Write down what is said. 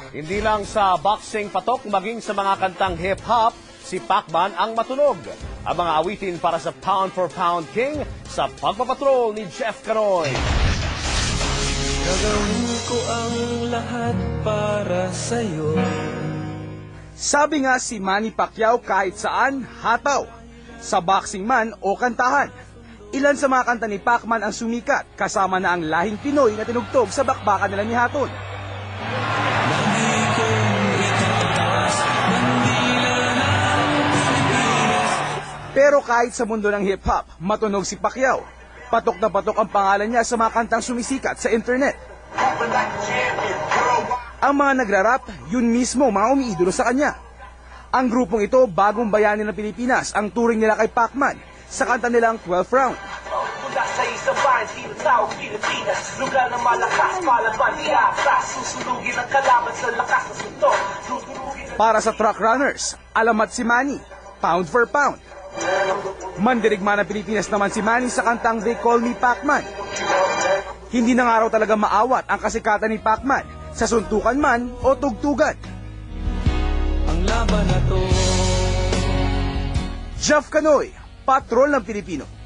Hindi lang sa boxing patok, maging sa mga kantang hip-hop, si Pacman ang matunog. Ang mga awitin para sa Pound for Pound King sa pagpapatrol ni Jeff Canoy. Gagawin ko ang lahat para sa'yo. Sabi nga si Manny Pacquiao kahit saan, hataw. Sa boxing man o kantahan. Ilan sa mga kanta ni Pacman ang sumikat, kasama na ang lahing Pinoy na tinugtog sa bakbakan nila ni Hatton. Pero kahit sa mundo ng hip-hop, matunog si Pacquiao. Patok na patok ang pangalan niya sa mga kantang sumisikat sa internet. Ang mga nagrarap, yun mismo mga umiidolo sa kanya. Ang grupong ito, Bagong Bayani ng Pilipinas, ang turing nila kay Pacman sa kanta nilang 12th Round. Mula sa isang bayan, tinatawag Pilipinas, lugar na malakas, palaban, iatras, susunugin ang kalaban sa lakas ng suntok. Para sa truck runners, alamat si Manny, Pound for Pound. Mandirigma ng Pilipinas naman si Manny sa kantang They Call Me Pacman. Hindi na nga raw talaga maawat ang kasikatan ni Pacman sa suntukan man o tugtugan. Ang laban na to. Jeff Canoy, Patrol ng Pilipino.